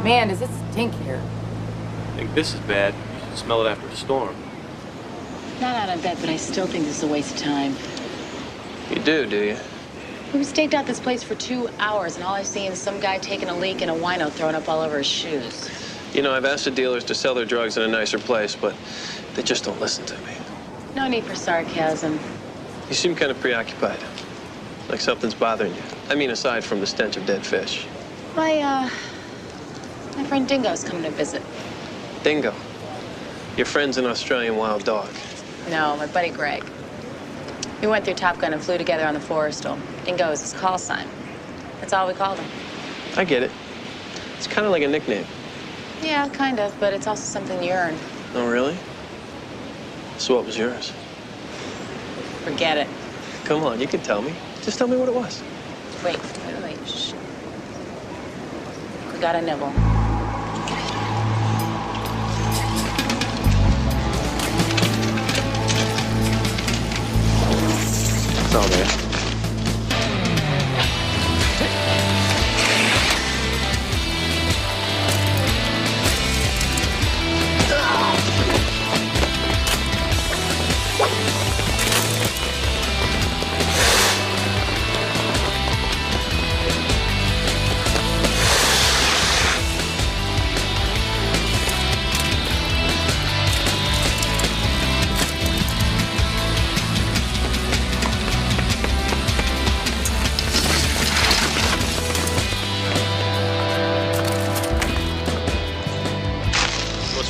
Man, does it stink here. I think this is bad. You should smell it after a storm. Not out of bed, but I still think this is a waste of time. You do you? We staked out this place for 2 hours, and all I've seen is some guy taking a leak and a wino throwing up all over his shoes. You know, I've asked the dealers to sell their drugs in a nicer place, but they just don't listen to me. No need for sarcasm. You seem kind of preoccupied. Like something's bothering you. I mean, aside from the stench of dead fish. My friend Dingo's coming to visit. Dingo. Your friend's an Australian wild dog. No, my buddy Greg. We went through Top Gun and flew together on the Forrestal. Dingo is his call sign. That's all we called him. I get it. It's kind of like a nickname. Yeah, kind of, but it's also something you earn. Oh, really? So what was yours? Forget it. Come on, you can tell me. Just tell me what it was. Wait. Shh. We got a nibble. It's all there.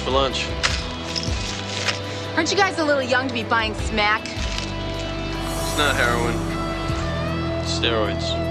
For lunch. Aren't you guys a little young to be buying smack? It's not heroin. It's steroids.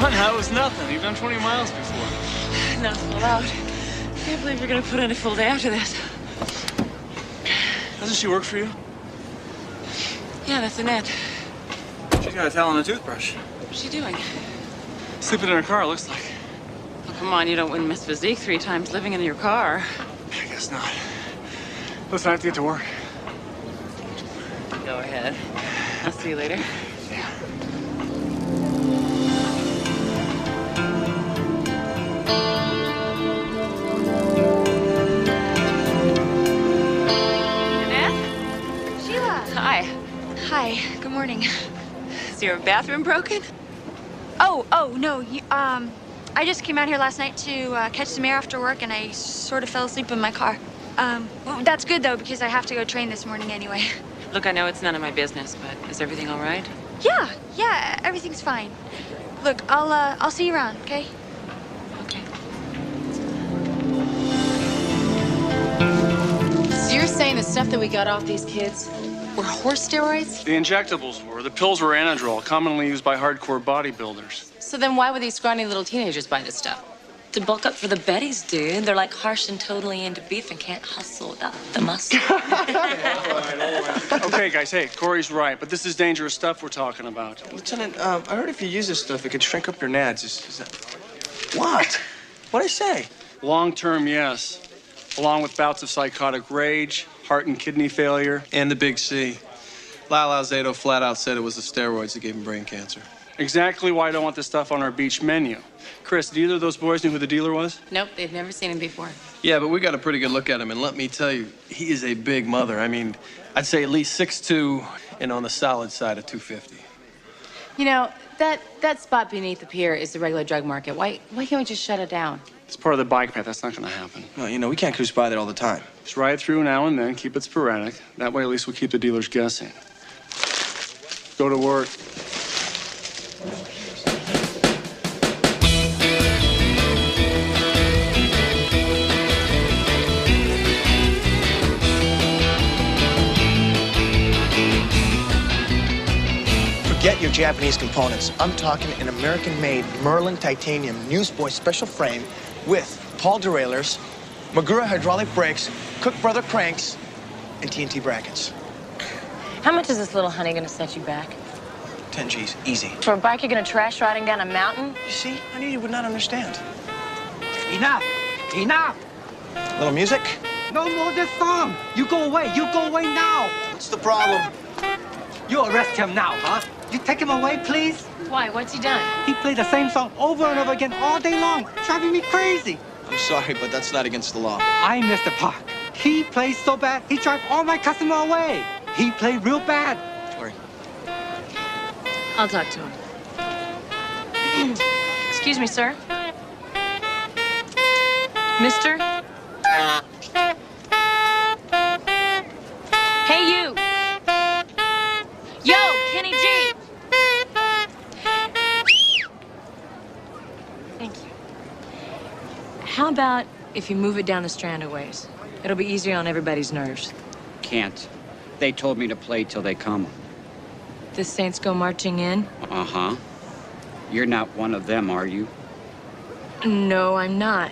That was nothing. You've done 20 miles before. Not full out. Can't believe you're gonna put in a full day after this. Doesn't she work for you? Yeah, that's Annette. She's got a towel and a toothbrush. What's she doing? Sleeping in her car, it looks like. Oh, come on, you don't win Miss Physique 3 times living in your car. I guess not. Listen, I have to get to work. Go ahead. I'll see you later. Yeah. Hi, good morning. Is your bathroom broken? Oh, no, I just came out here last night to catch some air after work, and I sort of fell asleep in my car. Well, that's good, though, because I have to go train this morning anyway. Look, I know it's none of my business, but is everything all right? Yeah, everything's fine. Look, I'll see you around, okay? Okay. So you're saying the stuff that we got off these kids were horse steroids? The injectables were. The pills were Anadrol, commonly used by hardcore bodybuilders. So then why would these scrawny little teenagers buy this stuff? To bulk up for the Bettys, dude. They're like harsh and totally into beef and can't hustle without the muscle. Okay, guys, hey, Corey's right, but this is dangerous stuff we're talking about. Lieutenant, I heard if you use this stuff, it could shrink up your nads. Is that... What? What'd I say? Long-term, yes. Along with bouts of psychotic rage, heart and kidney failure. And the big C. Lyle Alzado flat out said it was the steroids that gave him brain cancer. Exactly why I don't want this stuff on our beach menu. Chris, did either of those boys know who the dealer was? Nope, they've never seen him before. Yeah, but we got a pretty good look at him, and let me tell you, he is a big mother. I mean, I'd say at least 6'2", and on the solid side of 250. You know, that spot beneath the pier is the regular drug market. Why can't we just shut it down? It's part of the bike path. That's not going to happen. Well, you know, we can't cruise by there all the time. Just ride through now and then, keep it sporadic. That way, at least we'll keep the dealers guessing. Go to work. Forget your Japanese components. I'm talking an American-made Merlin titanium Newsboy special frame with Paul derailleurs, Magura hydraulic brakes, Cook Brother cranks, and TNT brackets. How much is this little honey gonna set you back? 10 G's, easy. For a bike you're gonna trash riding down a mountain? You see, I knew you would not understand. Enough! Enough! Little music? No more this song! You go away! You go away now! What's the problem? You arrest him now, huh? You take him away, please? Why? What's he done? He played the same song over and over again all day long, driving me crazy. I'm sorry, but that's not against the law. I Mr. Park. He plays so bad, he drive all my customer away. He played real bad. Sorry. I'll talk to him. Excuse me, sir. Mister? Hey, you! Yo, Kenny G! Thank you. How about if you move it down the Strand a ways? It'll be easier on everybody's nerves. Can't. They told me to play till they come. The Saints go marching in? Uh-huh. You're not one of them, are you? No, I'm not.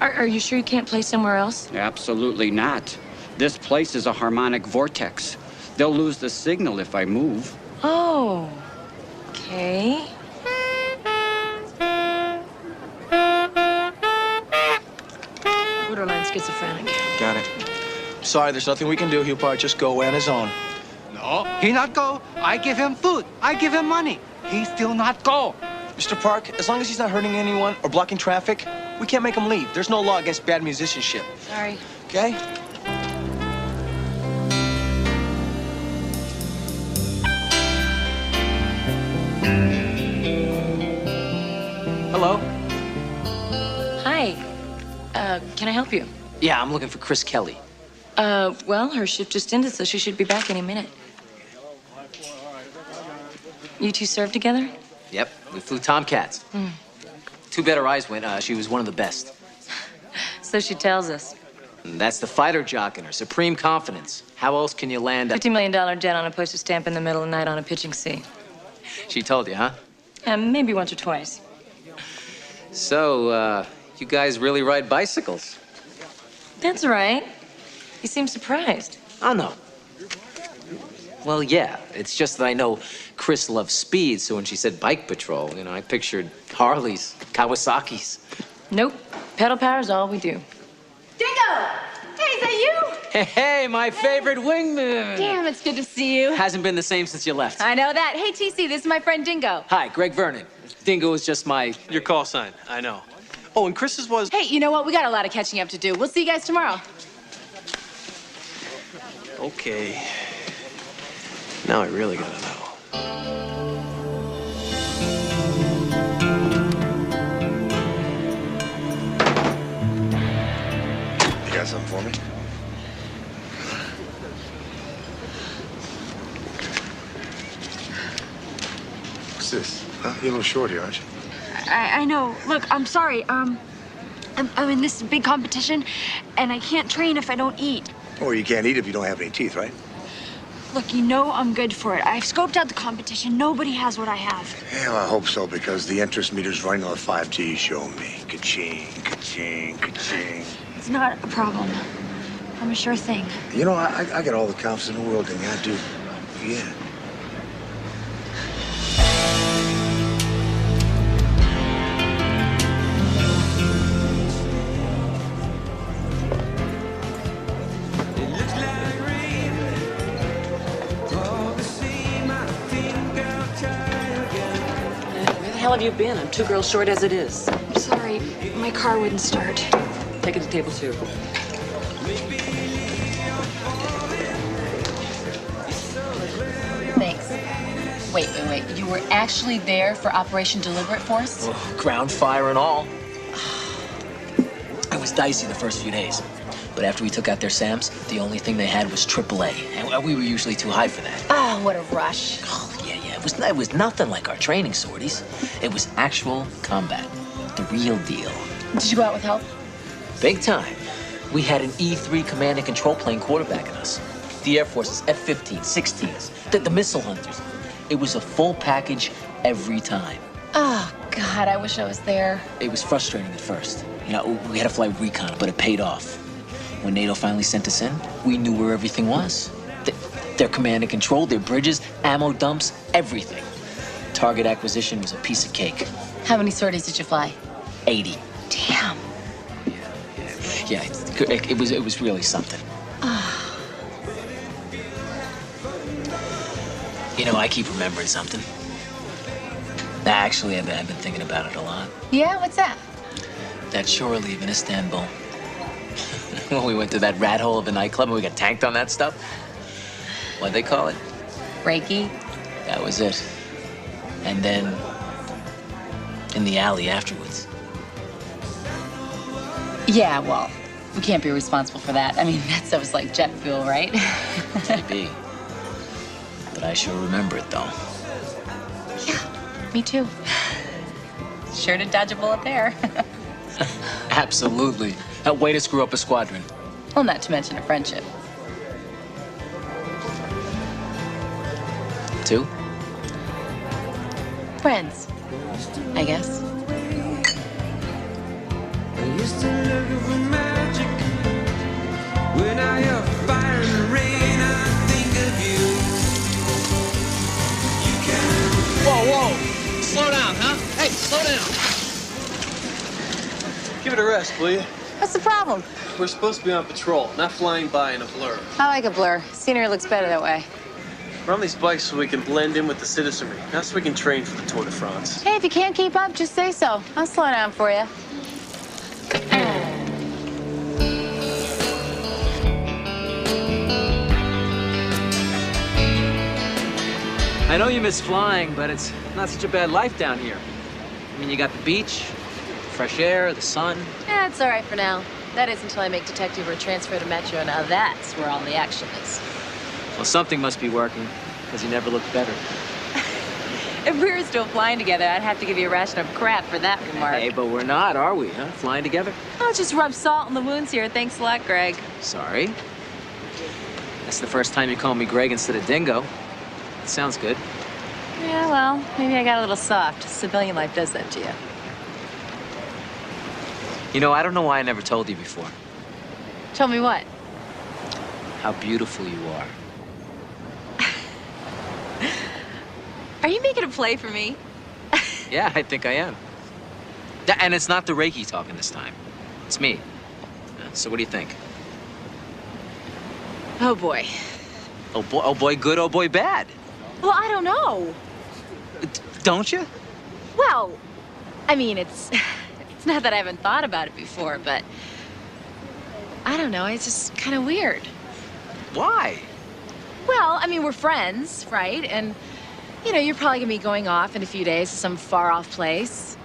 Are you sure you can't play somewhere else? Absolutely not. This place is a harmonic vortex. They'll lose the signal if I move. Oh, okay. Borderline schizophrenic. Got it. Sorry, there's nothing we can do. He'll probably just go away on his own. No, he not go. I give him food. I give him money. He still not go. Mr. Park, as long as he's not hurting anyone or blocking traffic, we can't make him leave. There's no law against bad musicianship. Sorry. Okay? Hello? Hi. Can I help you? Yeah, I'm looking for Chris Kelly. Well, her shift just ended, so she should be back any minute. You two served together? Yep, we flew Tomcats. Too bad her eyes went. She was one of the best. So she tells us. And that's the fighter jock in her, supreme confidence. How else can you land a... $50 million jet on a postage stamp in the middle of the night on a pitching sea. She told you, huh? Maybe once or twice. So, you guys really ride bicycles? That's right. You seem surprised. Oh, no. Well, yeah. It's just that I know Chris loves speed, so when she said bike patrol, you know, I pictured Harleys, Kawasaki's. Nope. Pedal power is all we do. Dingo! Hey, is that you? Hey, my favorite wingman. Damn, it's good to see you. Hasn't been the same since you left. I know that. Hey, TC, this is my friend Dingo. Hi, Greg Vernon. Dingo is just my... Your call sign, I know. Oh, and Chris's was... Hey, you know what? We got a lot of catching up to do. We'll see you guys tomorrow. Okay. Now I really gotta know. for me. What's this? Huh? You're a little short here, aren't you? I know. Look, I'm sorry. I'm in this big competition, and I can't train if I don't eat. Or you can't eat if you don't have any teeth, right? Look, you know I'm good for it. I've scoped out the competition. Nobody has what I have. Hell, I hope so, because the interest meter's running on the 5G show me. Ka-ching, ka-ching, ka-ching. It's not a problem. I'm a sure thing. You know, I got all the confidence in the world in you. I do. Yeah. Where have you been? I'm 2 girls short as it is. I'm sorry. My car wouldn't start. Take it to table 2. Thanks. Wait. You were actually there for Operation Deliberate Force? Oh, ground fire and all. It was dicey the first few days. But after we took out their SAMs, the only thing they had was AAA. And we were usually too high for that. Oh, what a rush. Oh, yeah. It was nothing like our training sorties. It was actual combat. The real deal. Did you go out with help? Big time. We had an E-3 command and control plane quarterbacking us. The Air Force's F-15, 16s, the missile hunters. It was a full package every time. Oh, God, I wish I was there. It was frustrating at first. You know, we had to fly recon, but it paid off. When NATO finally sent us in, we knew where everything was. Their command and control, their bridges, ammo dumps, everything. Target acquisition was a piece of cake. How many sorties did you fly? 80. Damn. Yeah, it was really something. You know, I keep remembering something. Actually, I've been thinking about it a lot. Yeah, what's that? That shore leave in Istanbul. When we went to that rat hole of a nightclub and we got tanked on that stuff. What'd they call it? Reiki? That was it. And then in the alley afterwards. Yeah, well, we can't be responsible for that. I mean, that stuff was like jet fuel, right? Maybe. But I sure remember it, though. Yeah, me too. Sure to dodge a bullet there. Absolutely. That way to screw up a squadron. Well, not to mention a friendship. 2? Friends, I guess. When I hear fire and rain, I think of you. Whoa. Slow down, huh? Hey, slow down. Give it a rest, will you? What's the problem? We're supposed to be on patrol, not flying by in a blur. I like a blur. Scenery looks better that way. We're on these bikes so we can blend in with the citizenry, not so we can train for the Tour de France. Hey, if you can't keep up, just say so. I'll slow down for you. I know you miss flying, but it's not such a bad life down here. I mean, you got the beach, fresh air, the sun. Yeah, it's all right for now. That is until I make detective or transfer to Metro. Now that's where all the action is. Well, something must be working, because you never looked better. If we were still flying together, I'd have to give you a ration of crap for that remark. Hey, but we're not, are we, huh? Flying together? I'll just rub salt in the wounds here. Thanks a lot, Greg. Sorry. That's the first time you call me Greg instead of Dingo. It sounds good. Yeah, well, maybe I got a little soft. Civilian life does that to you. You know, I don't know why I never told you before. Tell me what? How beautiful you are. Are you making a play for me? Yeah, I think I am. And it's not the Reiki talking this time. It's me. So what do you think? Oh, boy. Oh boy good, oh boy bad. Well, I don't know. Don't you? Well, I mean, it's not that I haven't thought about it before, but I don't know. It's just kind of weird. Why? Well, I mean, we're friends, right? And, you know, you're probably going to be going off in a few days to some far-off place.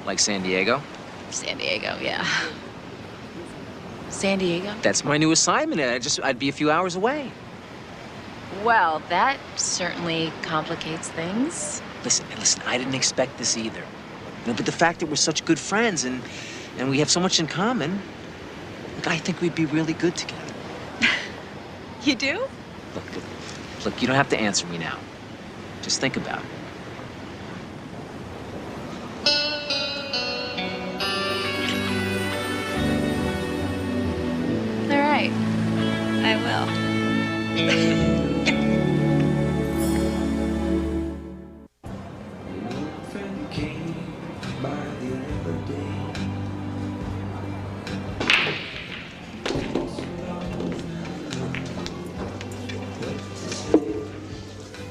Like San Diego? San Diego, yeah. San Diego? That's my new assignment, and I'd be a few hours away. Well, that certainly complicates things. Listen, I didn't expect this either. But the fact that we're such good friends and we have so much in common, look, I think we'd be really good together. You do? Look, you don't have to answer me now. Just think about it. All right. I will.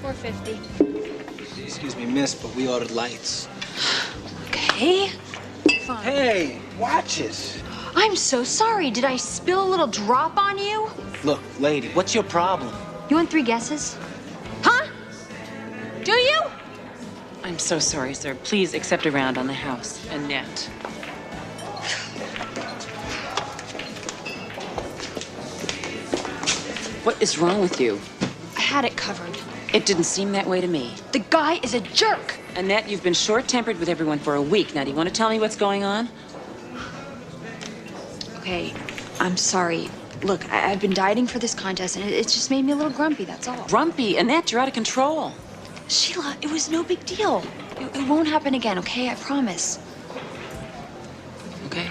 450. Excuse me, miss, but we ordered lights. Okay. Fine. Hey, watch it. I'm so sorry. Did I spill a little drop on you? Look, lady, what's your problem? You want 3 guesses? Huh? Do you? I'm so sorry, sir. Please accept a round on the house. Annette. What is wrong with you? I had it covered. It didn't seem that way to me. The guy is a jerk. Annette, you've been short-tempered with everyone for a week. Now, do you want to tell me what's going on? Okay, I'm sorry. Look, I've been dieting for this contest, and it's just made me a little grumpy, that's all. Grumpy? Annette, you're out of control. Sheila, it was no big deal. It won't happen again, okay? I promise. Okay.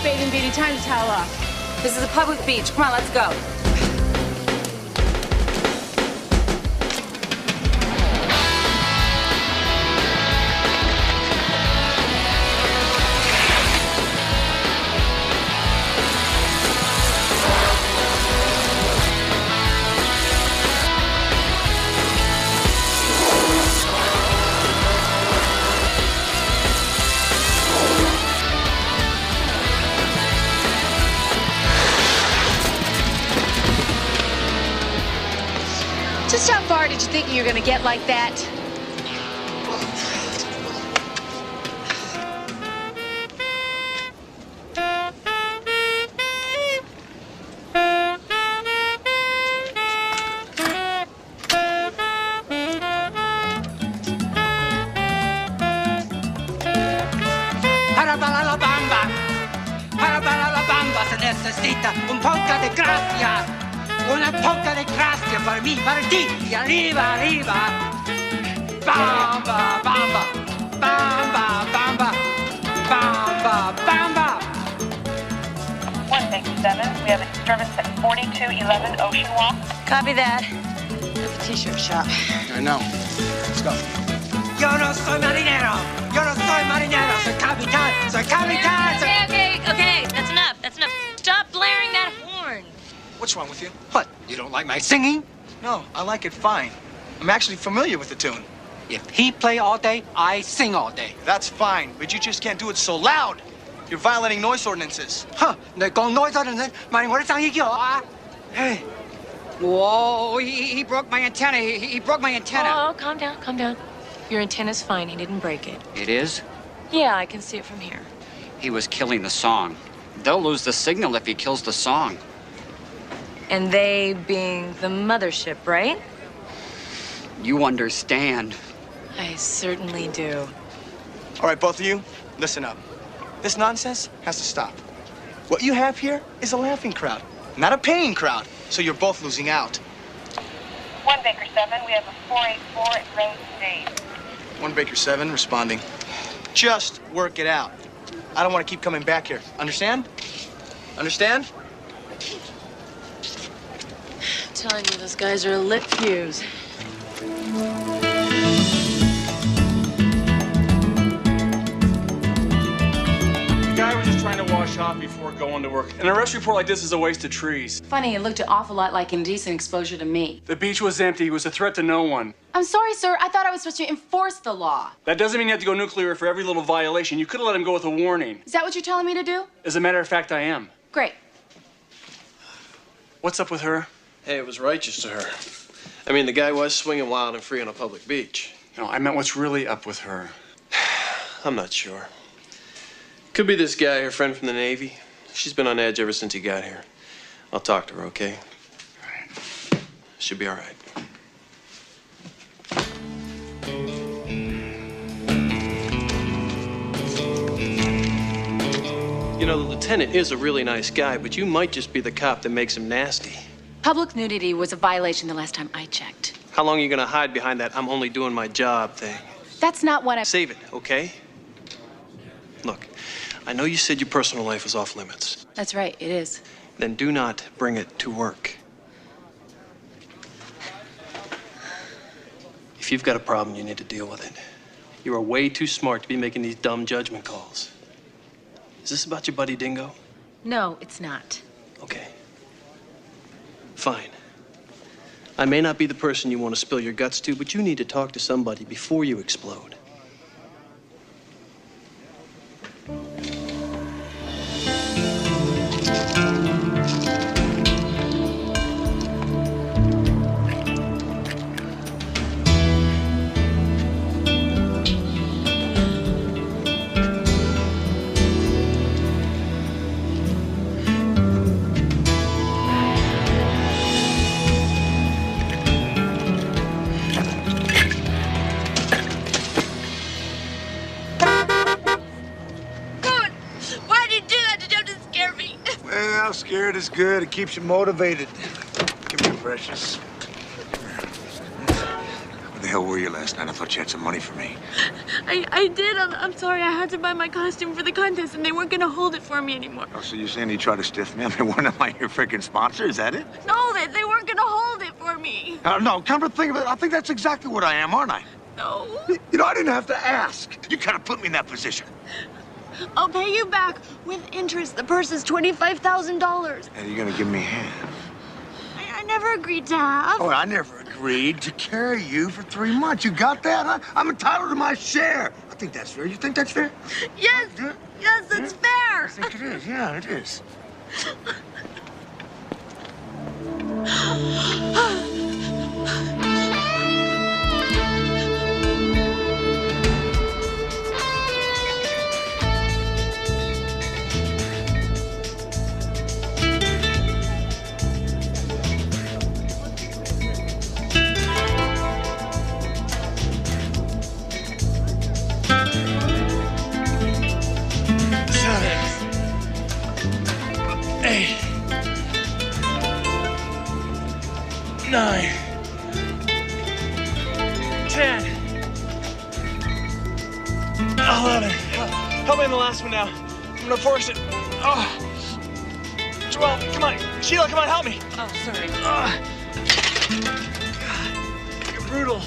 Bathing beauty, time to towel off. This is a public beach. Come on, let's go. Just how far did you think you were gonna get like that? Para la bamba. Para la bamba se necesita un poco de gracia. Una poca de gracia para mí, para ti. Y arriba, arriba. Bamba, bamba. Bamba, bamba. Bamba, bamba. 157, we have a disturbance at 4211 Ocean Walk. Copy that. At the t-shirt shop. I know. Let's go. Yo no soy marinero. Yo no soy marinero. Soy capitán. Soy capitán. Okay. That's enough. That's enough. Stop blaring that horn. What's wrong with you? What? You don't like my singing? No, I like it fine. I'm actually familiar with the tune. If he play all day, I sing all day. That's fine, but you just can't do it so loud. You're violating noise ordinances. Huh? 你講 noise ordinance，問我啲生意叫我啊？Hey. Whoa, he broke my antenna. He broke my antenna. Oh, calm down, calm down. Your antenna's fine. He didn't break it. It is? Yeah, I can see it from here. He was killing the song. They'll lose the signal if he kills the song. And they being the mothership, right? You understand. I certainly do. All right, both of you, listen up. This nonsense has to stop. What you have here is a laughing crowd, not a paying crowd. So you're both losing out. 1 Baker 7, we have a 484 at Rose State. 1 Baker 7 responding. Just work it out. I don't want to keep coming back here. Understand? Understand? I'm telling you, those guys are a lit fuse. The guy was just trying to wash off before going to work. An arrest report like this is a waste of trees. Funny, it looked an awful lot like indecent exposure to me. The beach was empty. It was a threat to no one. I'm sorry, sir. I thought I was supposed to enforce the law. That doesn't mean you have to go nuclear for every little violation. You could have let him go with a warning. Is that what you're telling me to do? As a matter of fact, I am. Great. What's up with her? Hey, it was righteous to her. I mean, the guy was swinging wild and free on a public beach. No, I meant what's really up with her. I'm not sure. Could be this guy, her friend from the Navy. She's been on edge ever since he got here. I'll talk to her, okay? All right. She'll be all right. You know, the lieutenant is a really nice guy, but you might just be the cop that makes him nasty. Public nudity was a violation the last time I checked. How long are you gonna hide behind that I'm only doing my job thing? That's not what I... Save it, okay? Look, I know you said your personal life was off limits. That's right, it is. Then do not bring it to work. If you've got a problem, you need to deal with it. You are way too smart to be making these dumb judgment calls. Is this about your buddy Dingo? No, it's not. Okay. Fine. I may not be the person you want to spill your guts to, but you need to talk to somebody before you explode. Well, scared is good. It keeps you motivated. Come here, precious. Where the hell were you last night? I thought you had some money for me. I did. I'm sorry. I had to buy my costume for the contest, and they weren't gonna hold it for me anymore. Oh, so you're saying you tried to stiff me? I mean, when am I your freaking sponsor? Is that it? No, they weren't gonna hold it for me. No, come to think of it, I think that's exactly what I am, aren't I? No. You know, I didn't have to ask. You kind of put me in that position. I'll pay you back with interest. The purse is $25,000. And you're gonna give me half. I never agreed to half. Oh, I never agreed to carry you for 3 months. You got that, huh? I'm entitled to my share. I think that's fair. You think that's fair? Yes. Yes, it's fair. I think it is. Yeah, it is. Help me in the last one now. I'm gonna force it. Oh. 12, come on. Sheila, come on, help me. Oh, sorry. God, you're brutal.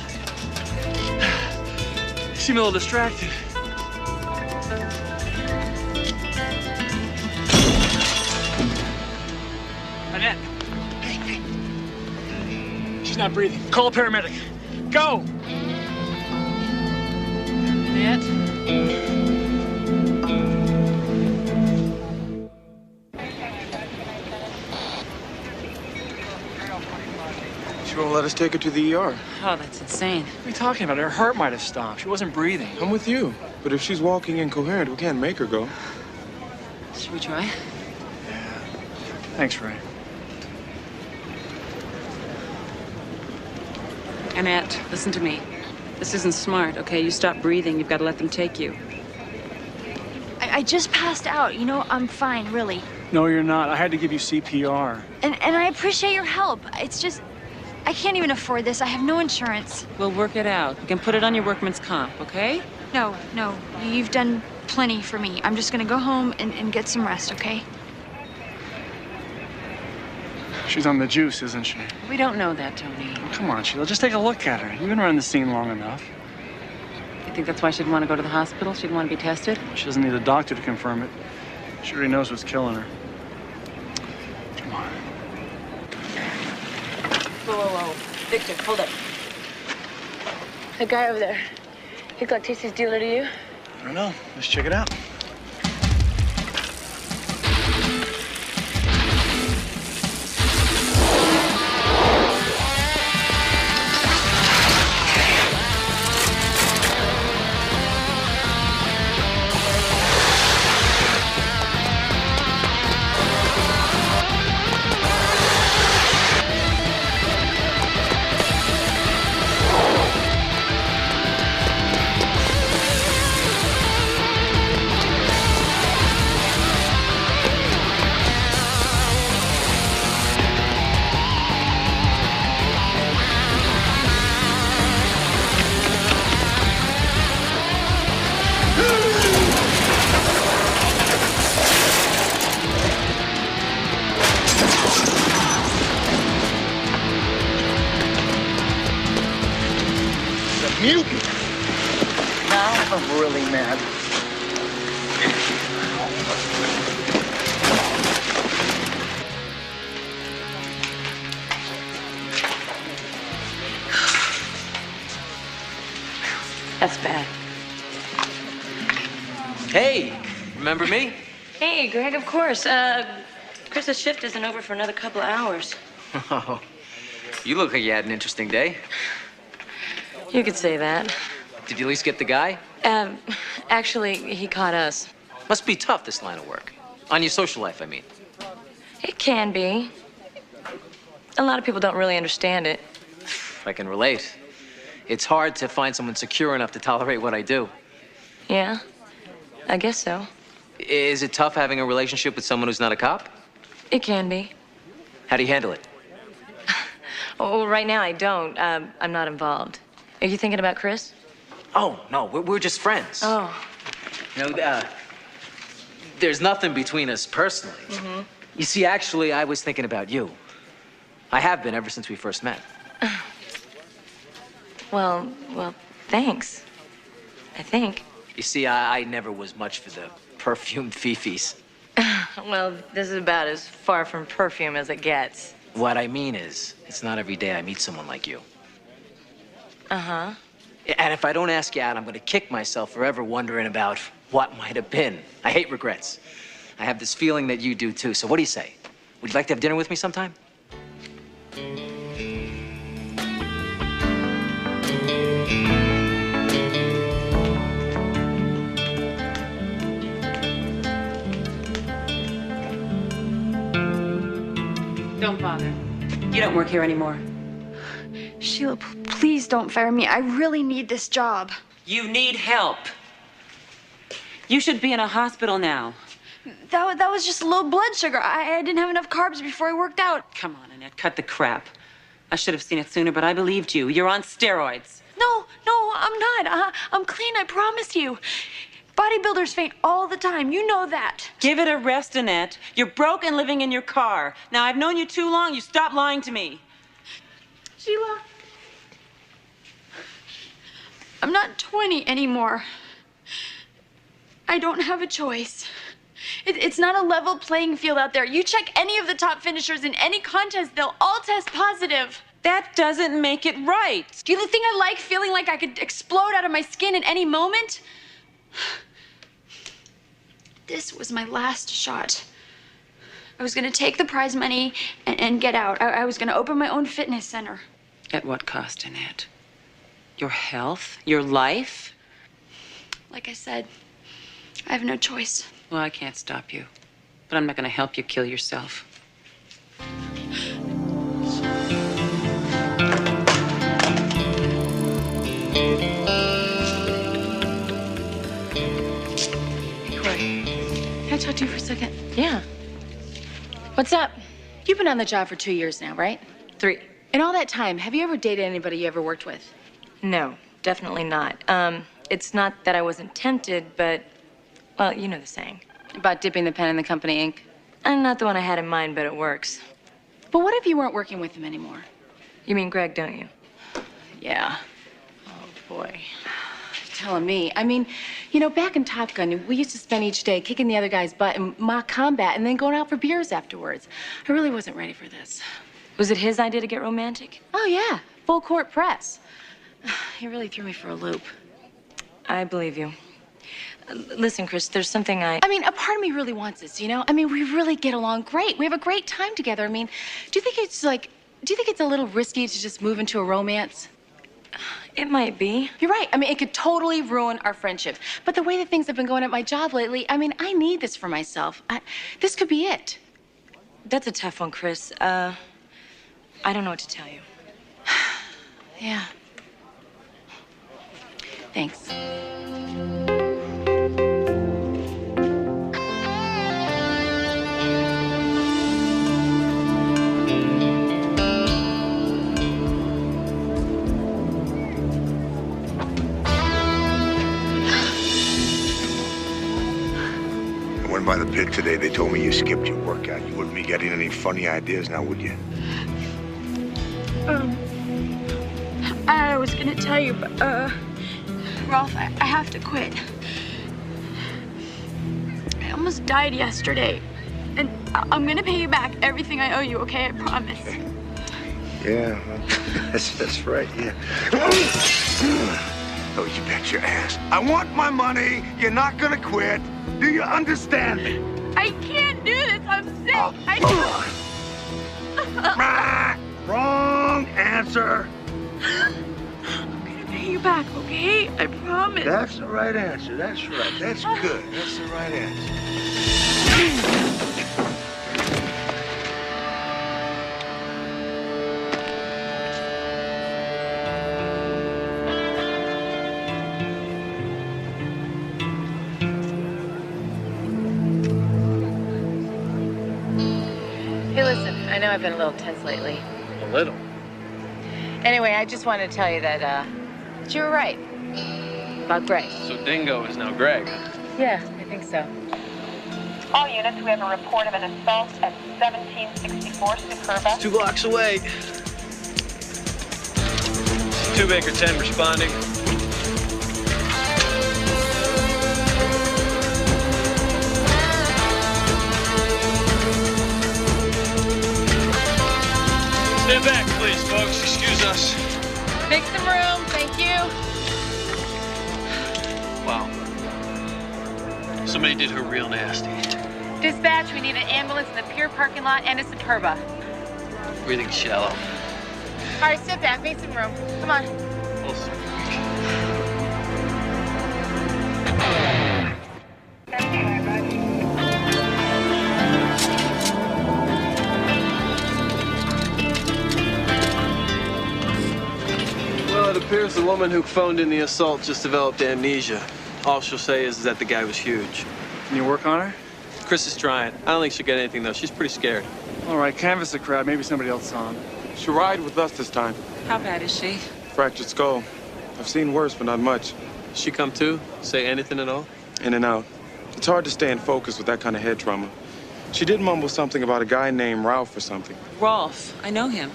You seem a little distracted. Annette. Hey. She's not breathing. Call a paramedic. Go! Annette? She won't let us take her to the ER. Oh, that's insane. What are you talking about? Her heart might have stopped. She wasn't breathing. I'm with you. But if she's walking incoherent, we can't make her go. Should we try? Thanks, Ray. Annette, listen to me. This isn't smart, okay? You stop breathing. You've got to let them take you. I just passed out. You know, I'm fine, really. No, you're not. I had to give you CPR. And I appreciate your help. It's just, I can't even afford this. I have no insurance. We'll work it out. You can put it on your workman's comp, okay? No. You've done plenty for me. I'm just gonna go home and get some rest, okay? She's on the juice, isn't she? We don't know that, Tony. Oh, come on, Sheila. Just take a look at her. You've been around the scene long enough. You think that's why she'd want to go to the hospital? She'd want to be tested? She doesn't need a doctor to confirm it. She already knows what's killing her. Come on. Whoa. Victor, hold up. The guy over there, he look like Casey's dealer to you? I don't know. Let's check it out. Mutant. Now I'm really mad. That's bad. Hey, remember me? Hey, Greg, of course. Chris's shift isn't over for another couple of hours. Oh, you look like you had an interesting day. You could say that. Did you at least get the guy? Actually, he caught us. Must be tough, this line of work. On your social life, I mean. It can be. A lot of people don't really understand it. I can relate. It's hard to find someone secure enough to tolerate what I do. Yeah, I guess so. Is it tough having a relationship with someone who's not a cop? It can be. How do you handle it? Oh, right now I don't. I'm not involved. Are you thinking about Chris? Oh, no, we're just friends. Oh. You know, there's nothing between us personally. Mm-hmm. You see, actually, I was thinking about you. I have been ever since we first met. Well, thanks. I think. You see, I never was much for the perfumed fifis. Well, this is about as far from perfume as it gets. What I mean is, it's not every day I meet someone like you. Uh-huh. And if I don't ask you out, I'm gonna kick myself forever wondering about what might have been. I hate regrets. I have this feeling that you do too, so what do you say? Would you like to have dinner with me sometime? Don't bother. You don't work here anymore. Sheila, please don't fire me. I really need this job. You need help. You should be in a hospital now. That was just low blood sugar. I didn't have enough carbs before I worked out. Come on, Annette, cut the crap. I should have seen it sooner, but I believed you. You're on steroids. No, I'm not. I'm clean, I promise you. Bodybuilders faint all the time. You know that. Give it a rest, Annette. You're broke and living in your car. Now, I've known you too long. You stop lying to me. Sheila, I'm not 20 anymore. I don't have a choice. It's not a level playing field out there. You check any of the top finishers in any contest, they'll all test positive. That doesn't make it right. Do you think I like feeling like I could explode out of my skin at any moment? This was my last shot. I was gonna take the prize money and get out. I was gonna open my own fitness center. At what cost, Annette? Your health? Your life? Like I said, I have no choice. Well, I can't stop you. But I'm not gonna help you kill yourself. Can I talk to you for a second? Yeah. What's up? You've been on the job for 2 years now, right? 3. In all that time, have you ever dated anybody you ever worked with? No, definitely not. It's not that I wasn't tempted, but, well, you know the saying. About dipping the pen in the company ink? Not the one I had in mind, but it works. But what if you weren't working with him anymore? You mean Greg, don't you? Yeah. Oh, boy. telling me. I mean, you know, back in Top Gun, we used to spend each day kicking the other guy's butt in mock combat and then going out for beers afterwards. I really wasn't ready for this. Was it his idea to get romantic? Oh, yeah. Full court press. He really threw me for a loop. I believe you. Listen, Chris, there's something I mean, a part of me really wants this, you know? I mean, we really get along great. We have a great time together. I mean, do you think it's a little risky to just move into a romance? It might be. You're right. I mean, it could totally ruin our friendship. But the way that things have been going at my job lately, I mean, I need this for myself. This could be it. That's a tough one, Chris. I don't know what to tell you. Yeah. Thanks. I went by the pit today. They told me you skipped your workout. You wouldn't be getting any funny ideas now, would you? I was gonna tell you, but, Rolf, I have to quit. I almost died yesterday. And I'm gonna pay you back everything I owe you, okay? I promise. Yeah, that's right, yeah. Oh, you bet your ass. I want my money. You're not gonna quit. Do you understand me? I can't do this. I'm sick. Wrong answer. I'm gonna pay you back, okay? I promise. That's the right answer. That's right. That's good. That's the right answer. Hey, listen, I know I've been a little tense lately. A little? Anyway, I just wanted to tell you that you were right about Greg. So Dingo is now Greg, huh? Yeah, I think so. All units, we have a report of an assault at 1764 Superba. 2 blocks away. 2 Baker 10 responding. Stand back, please, folks. Excuse us. Make some room, thank you. Wow. Somebody did her real nasty. Dispatch, we need an ambulance in the pier parking lot and a Superba. Breathing's shallow. All right, sit back, make some room. Come on. Well, it appears the woman who phoned in the assault just developed amnesia. All she'll say is that the guy was huge. Can you work on her? Chris is trying. I don't think she'll get anything, though. She's pretty scared. All right, canvass the crowd. Maybe somebody else saw him. She'll ride with us this time. How bad is she? Fractured skull. I've seen worse, but not much. She come too? Say anything at all? In and out. It's hard to stay in focus with that kind of head trauma. She did mumble something about a guy named Ralph or something. Rolf. I know him.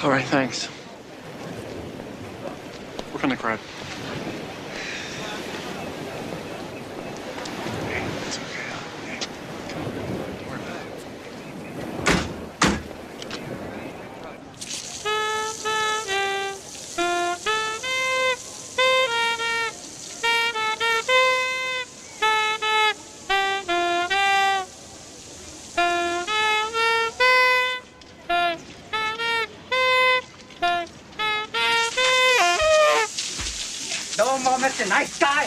All right, thanks. Work on the crowd. It's okay. No more, Mr. Nice Guy.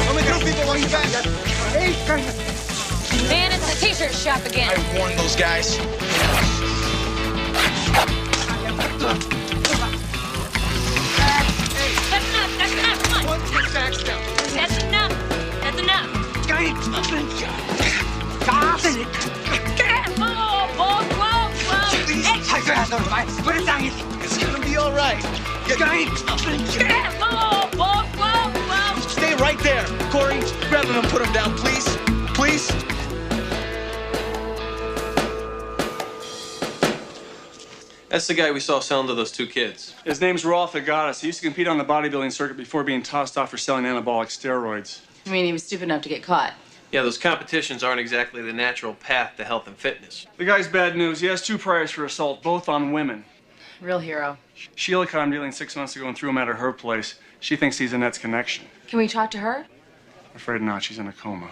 Let me through people on your back. Hey, Man, it's the t-shirt shop again. I warned those guys. That's enough, come on. One kick backs down. That's enough. It's gonna be all right. Stay right there. Corey, grab him and put him down, please. Please. Please! That's the guy we saw selling to those two kids. His name's Rolf Agadas. He used to compete on the bodybuilding circuit before being tossed off for selling anabolic steroids. I mean, he was stupid enough to get caught. Yeah, those competitions aren't exactly the natural path to health and fitness. The guy's bad news. He has 2 priors for assault, both on women. Real hero. Sheila caught him dealing 6 months ago and threw him out of her place. She thinks he's Annette's connection. Can we talk to her? Afraid not. She's in a coma.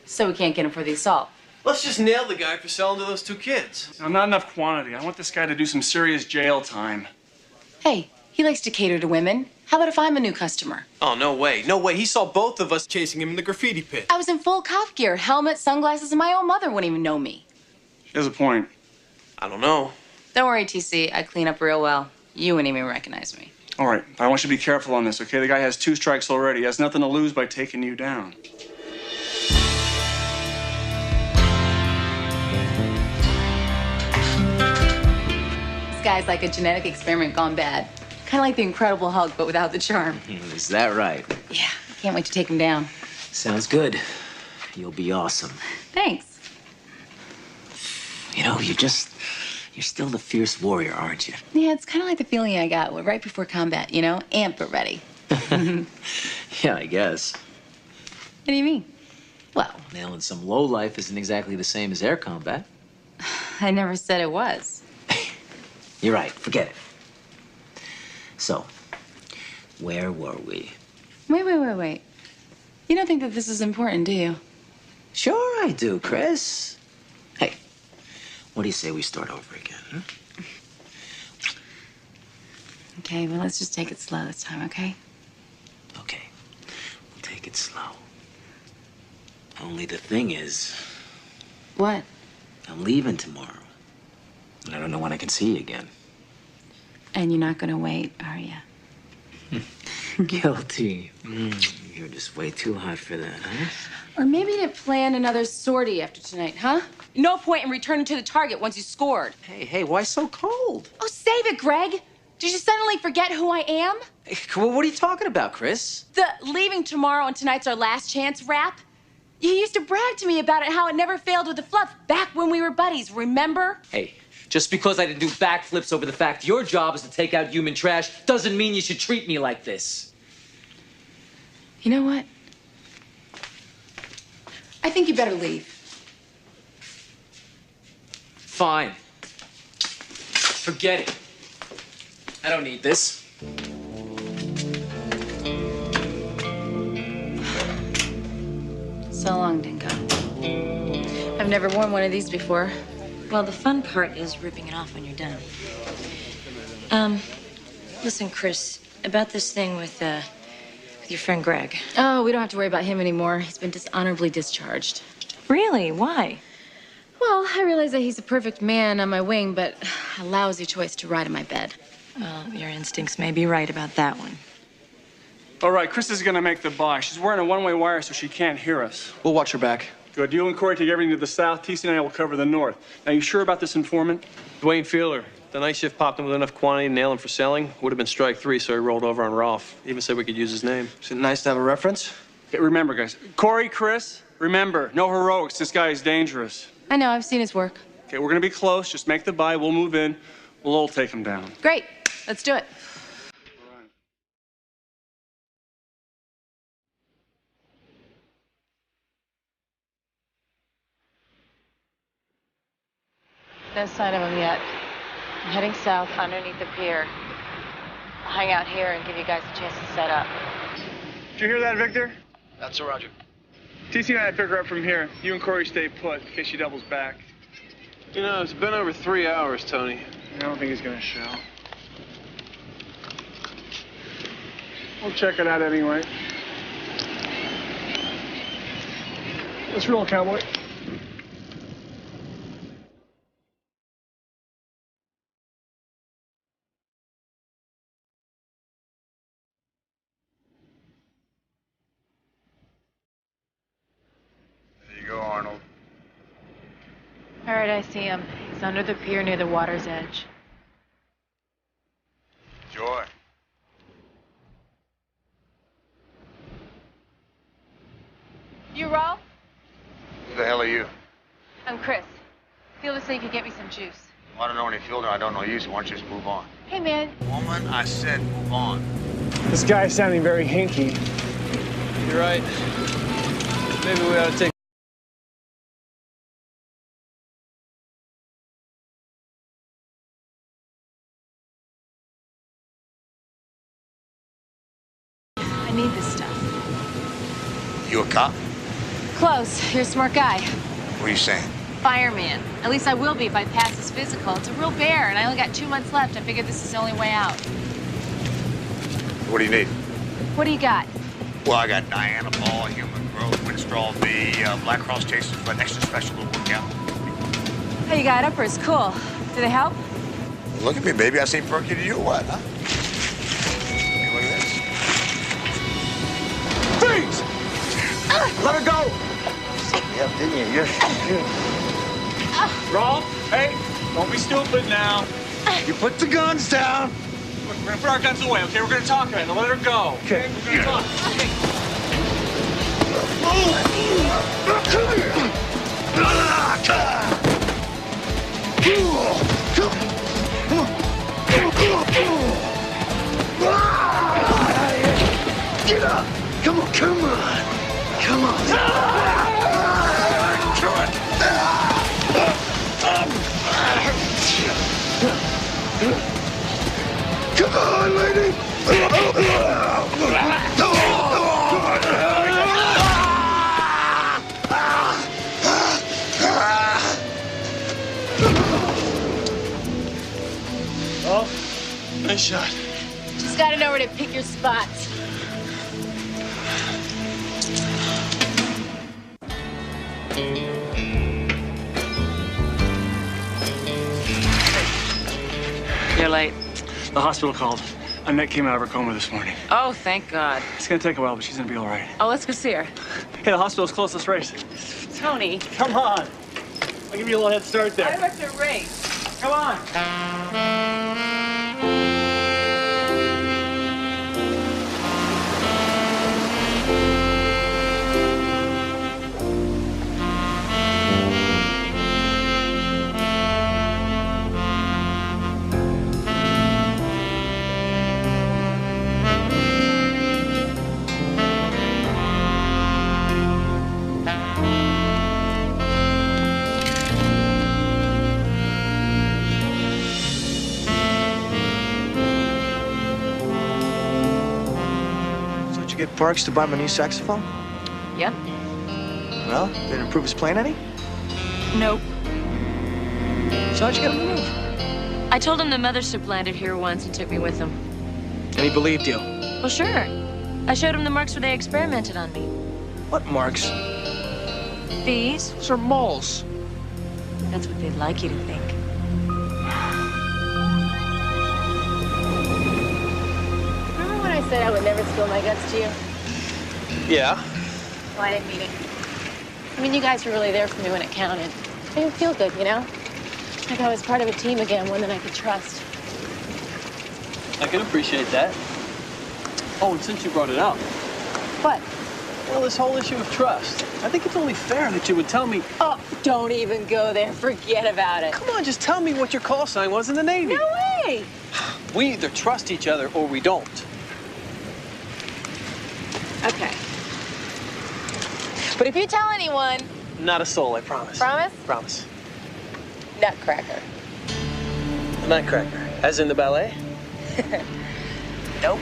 So we can't get him for the assault. Let's just nail the guy for selling to those two kids. Now, not enough quantity. I want this guy to do some serious jail time. Hey, he likes to cater to women. How about if I'm a new customer? Oh, no way. No way. He saw both of us chasing him in the graffiti pit. I was in full cop gear, helmet, sunglasses, and my own mother wouldn't even know me. She has a point. I don't know. Don't worry, TC. I clean up real well. You wouldn't even recognize me. All right, I want you to be careful on this, okay? The guy has 2 strikes already. He has nothing to lose by taking you down. This guy's like a genetic experiment gone bad. Kind of like the Incredible Hulk, but without the charm. Is that right? Yeah, I can't wait to take him down. Sounds good. You'll be awesome. Thanks. You know, you're still the fierce warrior, aren't you? Yeah, it's kind of like the feeling I got right before combat, you know? Amped but ready. Yeah, I guess. What do you mean? Well, nailing some lowlife isn't exactly the same as air combat. I never said it was. You're right. Forget it. So, where were we? Wait. You don't think that this is important, do you? Sure I do, Chris. Hey, what do you say we start over again, huh? Okay, well, let's just take it slow this time, okay? Okay, we'll take it slow. Only the thing is, What? I'm leaving tomorrow. And I don't know when I can see you again. And you're not gonna wait, are you? Guilty. You're just way too hot for that, huh? Or maybe to plan another sortie after tonight, huh? No point in returning to the target once you scored. Hey, why so cold? Oh, save it, Greg. Did you suddenly forget who I am? Hey, what are you talking about, Chris? The leaving tomorrow and tonight's our last chance rap? You used to brag to me about it, how it never failed with the fluff back when we were buddies, remember? Hey, just because I didn't do backflips over the fact your job is to take out human trash doesn't mean you should treat me like this. You know what? I think you better leave. Fine. Forget it. I don't need this. So long, Dingo. I've never worn one of these before. Well, the fun part is ripping it off when you're done. Listen, Chris, about this thing with your friend Greg. Oh, we don't have to worry about him anymore. He's been dishonorably discharged. Really? Why? Well, I realize that he's a perfect man on my wing, but a lousy choice to ride in my bed. Well, your instincts may be right about that one. All right, Chris is gonna make the buy. She's wearing a one-way wire so she can't hear us. We'll watch her back. Good. You and Corey take everything to the south. TC and I will cover the north. Now, you sure about this informant? Dwayne Fielder. The night shift popped him with enough quantity to nail him for selling. Would have been strike 3, so he rolled over on Rolf. Even said we could use his name. Is it nice to have a reference? Okay, remember, guys. Corey, Chris, remember, no heroics. This guy is dangerous. I know, I've seen his work. Okay, we're gonna be close. Just make the buy. We'll move in. We'll all take him down. Great, let's do it. No sign of him yet. I'm heading south underneath the pier. I'll hang out here and give you guys a chance to set up. Did you hear that, Victor? That's a Roger. TC and I pick her up from here. You and Corey stay put in case she doubles back. You know, it's been over 3 hours, Tony. I don't think he's gonna show. We'll check it out anyway. Let's roll, cowboy. There you go, Arnold. All right, I see him. He's under the pier near the water's edge. Joy. You, Rolf? Who the hell are you? I'm Chris. Fielder said you could get me some juice. Well, I don't know any Fielder. I don't know you, so why don't you just move on? Hey, man. Woman, I said move on. This guy's sounding very hinky. You're right. Maybe we ought to take... I need this stuff. You a cop? Close. You're a smart guy. What are you saying? Fireman. At least I will be if I pass this physical. It's a real bear, and I only got 2 months left. I figured this is the only way out. What do you need? What do you got? Well, I got Diana Ball, Human Growth, Winstrol V, Black Cross Chasers for an extra special little workout. Oh, you got uppers. Cool. Do they help? Look at me, baby. I seem perky to you or what, huh? Hey, look at this. Freeze! Let her go! Yep, didn't you? Yes. Rolf, hey, don't be stupid now. You put the guns down. Look, we're gonna put our guns away, okay? We're gonna talk about it. Now let her go. Okay. We're gonna talk. Okay. Get up! Come on, come on! Come on! Come on, lady! Oh, nice shot. Just gotta know where to pick your spots. You're late. The hospital called. Annette came out of her coma this morning. Oh, thank God. It's gonna take a while, but she's gonna be all right. Oh, let's go see her. Hey, the hospital's close. Let's race. Tony. Come on. I'll give you a little head start there. I'd like to race. Come on. Get Parks to buy my new saxophone? Yep. Well, did it improve his playing any? Nope. So how'd you get him to move? I told him the mothership landed here once and took me with him. And he believed you. Well, sure. I showed him the marks where they experimented on me. What marks? These? Those are moles. That's what they'd like you to think. Remember when I said I would never spill my guts to you? Yeah. Well, I didn't mean it. I mean, you guys were really there for me when it counted. It made me feel good, you know? Like I was part of a team again, one that I could trust. I can appreciate that. Oh, and since you brought it up. What? Well, this whole issue of trust. I think it's only fair that you would tell me. Oh, don't even go there. Forget about it. Come on, just tell me what your call sign was in the Navy. No way! We either trust each other or we don't. Okay. But if you tell anyone... Not a soul, I promise. Promise? Promise. Nutcracker. The Nutcracker. As in the ballet? Nope.